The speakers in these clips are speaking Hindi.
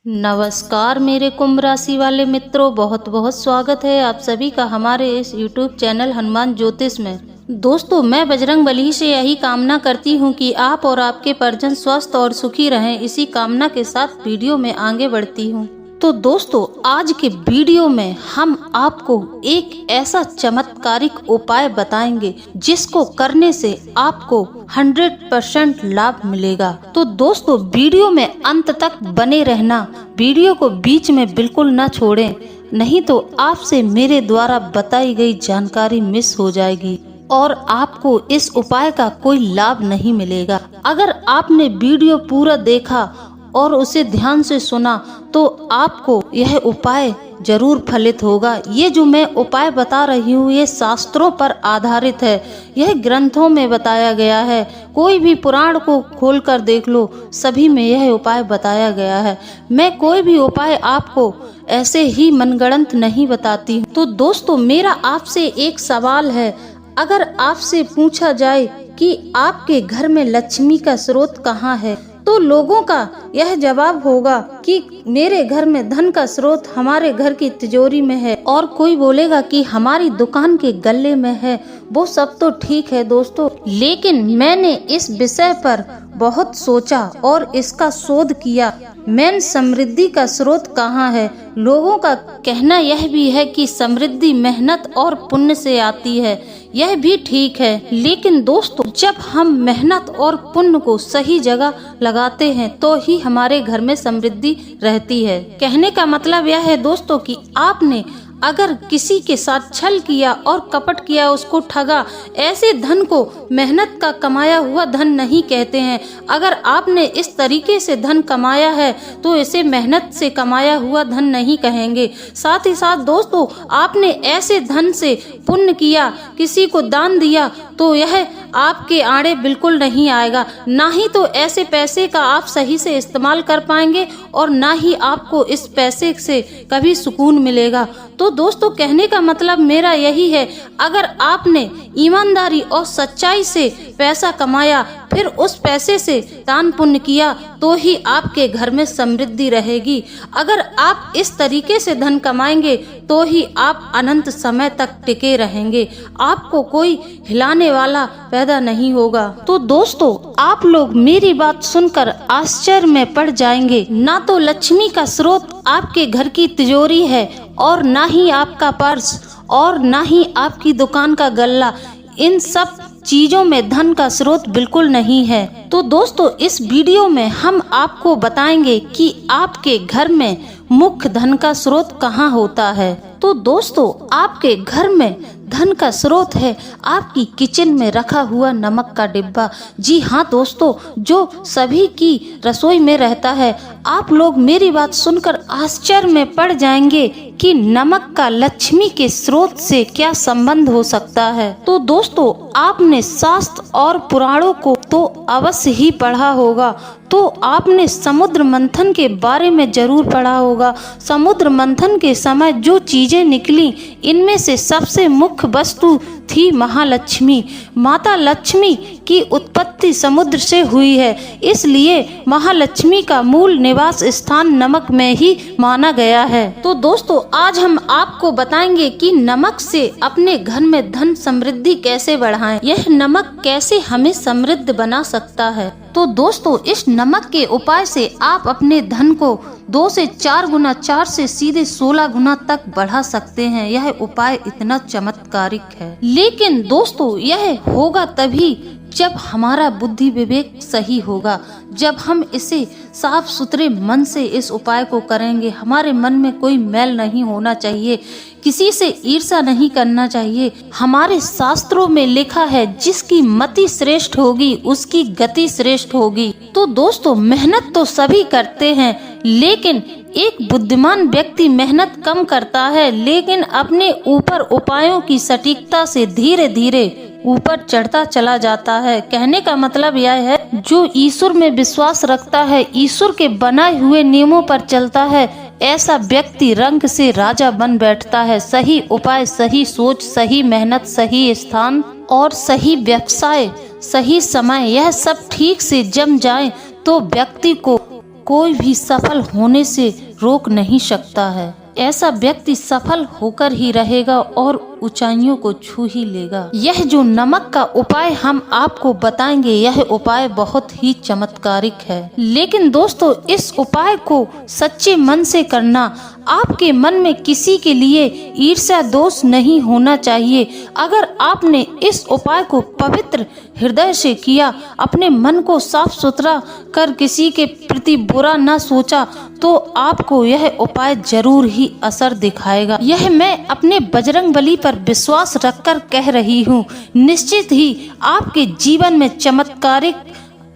नमस्कार मेरे कुंभ राशि वाले मित्रों, बहुत बहुत स्वागत है आप सभी का हमारे इस YouTube चैनल हनुमान ज्योतिष में। दोस्तों, मैं बजरंगबली से यही कामना करती हूँ कि आप और आपके परिजन स्वस्थ और सुखी रहें। इसी कामना के साथ वीडियो में आगे बढ़ती हूँ। तो दोस्तों, आज के वीडियो में हम आपको एक ऐसा चमत्कारिक उपाय बताएंगे जिसको करने से आपको 100% लाभ मिलेगा। तो दोस्तों, वीडियो में अंत तक बने रहना, वीडियो को बीच में बिल्कुल ना छोड़ें, नहीं तो आपसे मेरे द्वारा बताई गई जानकारी मिस हो जाएगी और आपको इस उपाय का कोई लाभ नहीं मिलेगा। अगर आपने वीडियो पूरा देखा और उसे ध्यान से सुना तो आपको यह उपाय जरूर फलित होगा। ये जो मैं उपाय बता रही हूँ ये शास्त्रों पर आधारित है, यह ग्रंथों में बताया गया है। कोई भी पुराण को खोलकर देख लो, सभी में यह उपाय बताया गया है। मैं कोई भी उपाय आपको ऐसे ही मनगढ़ंत नहीं बताती हूँ। तो दोस्तों, मेरा आपसे एक सवाल है। अगर आपसे पूछा जाए कि आपके घर में लक्ष्मी का स्रोत कहाँ है, तो लोगों का यह जवाब होगा कि मेरे घर में धन का स्रोत हमारे घर की तिजोरी में है, और कोई बोलेगा कि हमारी दुकान के गल्ले में है। वो सब तो ठीक है दोस्तों, लेकिन मैंने इस विषय पर बहुत सोचा और इसका शोध किया। मेन समृद्धि का स्रोत कहाँ है? लोगों का कहना यह भी है कि समृद्धि मेहनत और पुण्य से आती है। यह भी ठीक है, लेकिन दोस्तों, जब हम मेहनत और पुण्य को सही जगह लगाते हैं तो ही हमारे घर में समृद्धि रहती है। कहने का मतलब यह है दोस्तों कि आपने अगर किसी के साथ छल किया और कपट किया, उसको ठगा, ऐसे धन को मेहनत का कमाया हुआ धन नहीं कहते हैं। अगर आपने इस तरीके से धन कमाया है तो इसे मेहनत से कमाया हुआ धन नहीं कहेंगे। साथ ही साथ दोस्तों, आपने ऐसे धन से पुण्य किया, किसी को दान दिया, तो यह आपके आड़े बिल्कुल नहीं आएगा। ना ही तो ऐसे पैसे का आप सही से इस्तेमाल कर पाएंगे और ना ही आपको इस पैसे से कभी सुकून मिलेगा। तो दोस्तों, कहने का मतलब मेरा यही है, अगर आपने ईमानदारी और सच्चाई से पैसा कमाया, फिर उस पैसे से दान पुण्य किया, तो ही आपके घर में समृद्धि रहेगी। अगर आप इस तरीके से धन कमाएंगे तो ही आप अनंत समय तक टिके रहेंगे, आपको कोई हिलाने वाला पैदा नहीं होगा। तो दोस्तों, आप लोग मेरी बात सुनकर आश्चर्य में पड़ जाएंगे। ना तो लक्ष्मी का स्रोत आपके घर की तिजोरी है, और ना ही आपका पर्स, और ना ही आपकी दुकान का गल्ला। इन सब चीजों में धन का स्रोत बिल्कुल नहीं है। तो दोस्तों, इस वीडियो में हम आपको बताएंगे कि आपके घर में मुख्य धन का स्रोत कहाँ होता है। तो दोस्तों, आपके घर में धन का स्रोत है आपकी किचन में रखा हुआ नमक का डिब्बा। जी हाँ दोस्तों, जो सभी की रसोई में रहता है। आप लोग मेरी बात सुनकर आश्चर्य में पड़ जाएंगे कि नमक का लक्ष्मी के स्रोत से क्या संबंध हो सकता है। तो दोस्तों, आपने शास्त्र और पुराणों को तो अवश्य ही पढ़ा होगा, तो आपने समुद्र मंथन के बारे में जरूर पढ़ा होगा। समुद्र मंथन के समय जो चीजें निकली, इनमें से सबसे मुख्य वस्तु थी महालक्ष्मी। माता लक्ष्मी की उत्पत्ति समुद्र से हुई है, इसलिए महालक्ष्मी का मूल निवास स्थान नमक में ही माना गया है। तो दोस्तों, आज हम आपको बताएंगे कि नमक से अपने घर में धन समृद्धि कैसे बढ़ाएं, यह नमक कैसे हमें समृद्ध बना सकता है। तो दोस्तों, इस नमक के उपाय से आप अपने धन को 2 से 4 गुना, 4 से सीधे 16 गुना तक बढ़ा सकते हैं। यह उपाय इतना चमत्कारिक है, लेकिन दोस्तों, यह होगा तभी जब हमारा बुद्धि विवेक सही होगा, जब हम इसे साफ सुथरे मन से इस उपाय को करेंगे। हमारे मन में कोई मैल नहीं होना चाहिए, किसी से ईर्ष्या नहीं करना चाहिए। हमारे शास्त्रों में लिखा है, जिसकी मति श्रेष्ठ होगी उसकी गति श्रेष्ठ होगी। तो दोस्तों, मेहनत तो सभी करते हैं, लेकिन एक बुद्धिमान व्यक्ति मेहनत कम करता है, लेकिन अपने ऊपर उपायों की सटीकता से धीरे धीरे ऊपर चढ़ता चला जाता है। कहने का मतलब यह है, जो ईश्वर में विश्वास रखता है, ईश्वर के बनाए हुए नियमों पर चलता है, ऐसा व्यक्ति रंग से राजा बन बैठता है। सही उपाय, सही सोच, सही मेहनत, सही स्थान और सही व्यवसाय, सही समय, यह सब ठीक से जम जाए तो व्यक्ति को कोई भी सफल होने से रोक नहीं सकता है। ऐसा व्यक्ति सफल होकर ही रहेगा और ऊंचाइयों को छू ही लेगा। यह जो नमक का उपाय हम आपको बताएंगे, यह उपाय बहुत ही चमत्कारिक है। लेकिन दोस्तों, इस उपाय को सच्चे मन से करना। आपके मन में किसी के लिए ईर्ष्या दोष नहीं होना चाहिए। अगर आपने इस उपाय को पवित्र हृदय से किया, अपने मन को साफ सुथरा कर किसी के प्रति बुरा न सोचा, तो आपको यह उपाय जरूर ही असर दिखाएगा। यह मैं अपने बजरंगबली पर विश्वास रखकर कह रही हूँ। निश्चित ही आपके जीवन में चमत्कारिक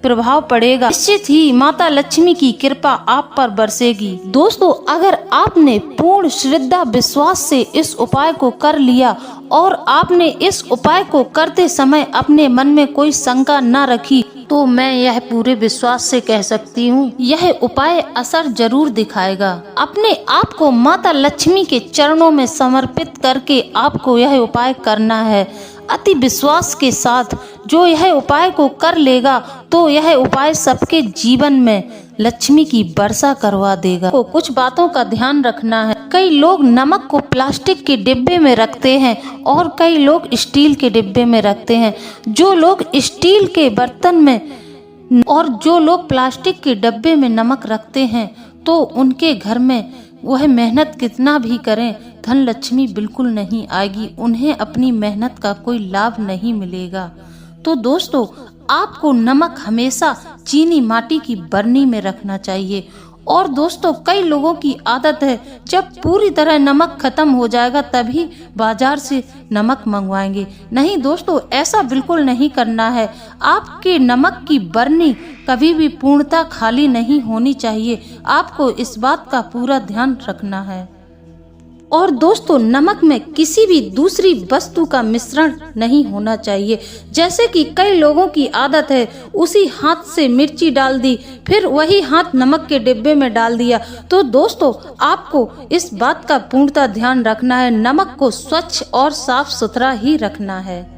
प्रभाव पड़ेगा। निश्चित ही माता लक्ष्मी की कृपा आप पर बरसेगी। दोस्तों, अगर आपने पूर्ण श्रद्धा विश्वास से इस उपाय को कर लिया और आपने इस उपाय को करते समय अपने मन में कोई शंका न रखी, तो मैं यह पूरे विश्वास से कह सकती हूँ, यह उपाय असर जरूर दिखाएगा। अपने आप को माता लक्ष्मी के चरणों में समर्पित करके आपको यह उपाय करना है। अति विश्वास के साथ जो यह उपाय को कर लेगा, तो यह उपाय सबके जीवन में लक्ष्मी की वर्षा करवा देगा। तो कुछ बातों का ध्यान रखना है। कई लोग नमक को प्लास्टिक के डिब्बे में रखते हैं और कई लोग स्टील के डिब्बे में रखते हैं। जो लोग स्टील के बर्तन में और जो लोग प्लास्टिक के डिब्बे में नमक रखते हैं, तो उनके घर में वह मेहनत कितना भी करें, धन लक्ष्मी बिल्कुल नहीं आएगी। उन्हें अपनी मेहनत का कोई लाभ नहीं मिलेगा। तो दोस्तों, आपको नमक हमेशा चीनी माटी की बरनी में रखना चाहिए। और दोस्तों, कई लोगों की आदत है, जब पूरी तरह नमक खत्म हो जाएगा तभी बाजार से नमक मंगवाएंगे। नहीं दोस्तों, ऐसा बिल्कुल नहीं करना है। आपके नमक की बरनी कभी भी पूर्णतः खाली नहीं होनी चाहिए। आपको इस बात का पूरा ध्यान रखना है। और दोस्तों, नमक में किसी भी दूसरी वस्तु का मिश्रण नहीं होना चाहिए। जैसे कि कई लोगों की आदत है, उसी हाथ से मिर्ची डाल दी, फिर वही हाथ नमक के डिब्बे में डाल दिया। तो दोस्तों, आपको इस बात का पूर्णतः ध्यान रखना है। नमक को स्वच्छ और साफ सुथरा ही रखना है।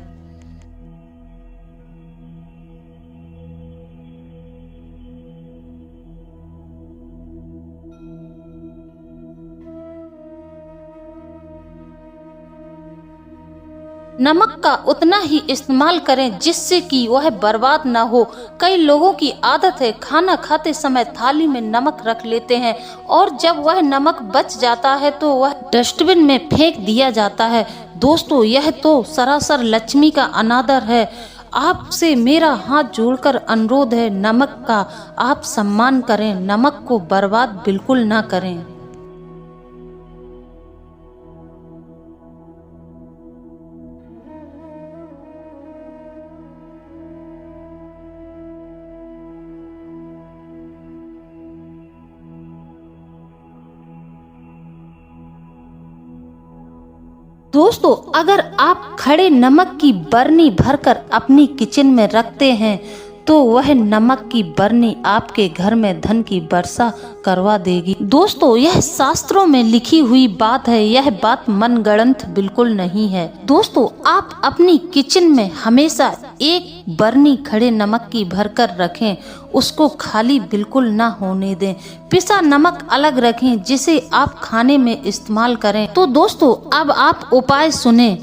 नमक का उतना ही इस्तेमाल करें जिससे कि वह बर्बाद ना हो। कई लोगों की आदत है, खाना खाते समय थाली में नमक रख लेते हैं और जब वह नमक बच जाता है तो वह डस्टबिन में फेंक दिया जाता है। दोस्तों, यह तो सरासर लक्ष्मी का अनादर है। आपसे मेरा हाथ जोड़कर अनुरोध है, नमक का आप सम्मान करें, नमक को बर्बाद बिल्कुल ना करें। दोस्तों, अगर आप खड़े नमक की बरनी भरकर अपनी किचन में रखते हैं, तो वह नमक की बरनी आपके घर में धन की वर्षा करवा देगी। दोस्तों, यह शास्त्रों में लिखी हुई बात है, यह बात मनगढ़ंत बिल्कुल नहीं है। दोस्तों, आप अपनी किचन में हमेशा एक बरनी खड़े नमक की भरकर रखें, उसको खाली बिल्कुल ना होने दें। पिसा नमक अलग रखें जिसे आप खाने में इस्तेमाल करें। तो दोस्तों, अब आप उपाय सुने।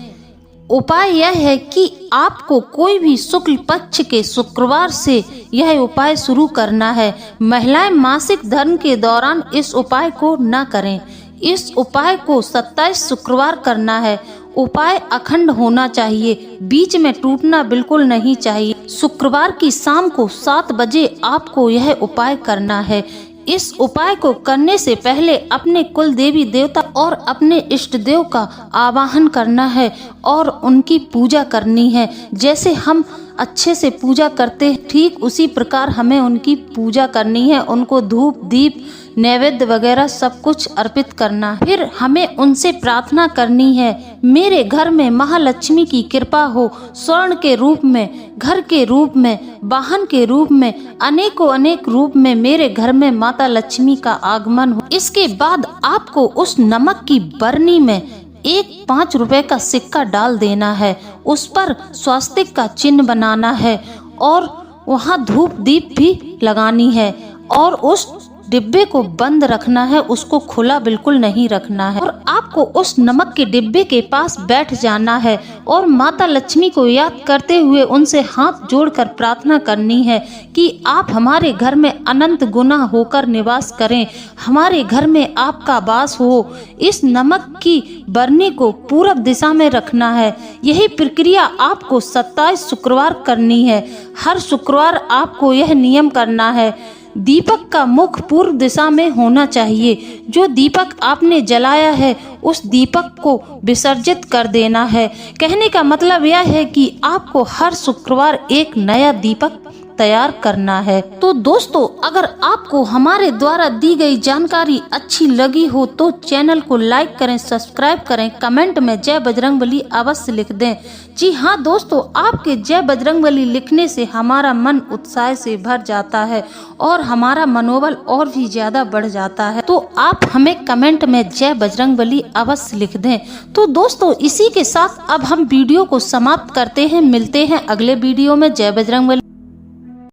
उपाय यह है कि आपको कोई भी शुक्ल पक्ष के शुक्रवार से यह उपाय शुरू करना है। महिलाएं मासिक धर्म के दौरान इस उपाय को न करें। इस उपाय को 27 शुक्रवार करना है। उपाय अखंड होना चाहिए, बीच में टूटना बिल्कुल नहीं चाहिए। शुक्रवार की शाम को 7 बजे आपको यह उपाय करना है। इस उपाय को करने से पहले अपने कुल देवी देवता और अपने इष्ट देव का आवाहन करना है और उनकी पूजा करनी है। जैसे हम अच्छे से पूजा करते हैं, ठीक उसी प्रकार हमें उनकी पूजा करनी है। उनको धूप दीप नैवेद्य वगैरह सब कुछ अर्पित करना है। फिर हमें उनसे प्रार्थना करनी है, मेरे घर में महालक्ष्मी की कृपा हो, स्वर्ण के रूप में, घर के रूप में, वाहन के रूप में, अनेकों अनेक रूप में मेरे घर में माता लक्ष्मी का आगमन हो। इसके बाद आपको उस नमक की बरनी में एक 5 रुपए का सिक्का डाल देना है, उस पर स्वास्तिक का चिन्ह बनाना है और वहाँ धूप दीप भी लगानी है और उस डिब्बे को बंद रखना है, उसको खुला बिल्कुल नहीं रखना है। और आपको उस नमक के डिब्बे के पास बैठ जाना है और माता लक्ष्मी को याद करते हुए उनसे हाथ जोड़कर प्रार्थना करनी है कि आप हमारे घर में अनंत गुना होकर निवास करें, हमारे घर में आपका वास हो। इस नमक की बरनी को पूरब दिशा में रखना है। यही प्रक्रिया आपको 27 शुक्रवार करनी है। हर शुक्रवार आपको यह नियम करना है। दीपक का मुख पूर्व दिशा में होना चाहिए। जो दीपक आपने जलाया है उस दीपक को विसर्जित कर देना है। कहने का मतलब यह है कि आपको हर शुक्रवार एक नया दीपक तैयार करना है। तो दोस्तों, अगर आपको हमारे द्वारा दी गई जानकारी अच्छी लगी हो तो चैनल को लाइक करें, सब्सक्राइब करें, कमेंट में जय बजरंगबली अवश्य लिख दें। जी हाँ दोस्तों, आपके जय बजरंगबली लिखने से हमारा मन उत्साह से भर जाता है और हमारा मनोबल और भी ज्यादा बढ़ जाता है। तो आप हमें कमेंट में जय बजरंगबली अवश्य लिख दें। तो दोस्तों, इसी के साथ अब हम वीडियो को समाप्त करते हैं। मिलते हैं अगले वीडियो में। जय बजरंगबली।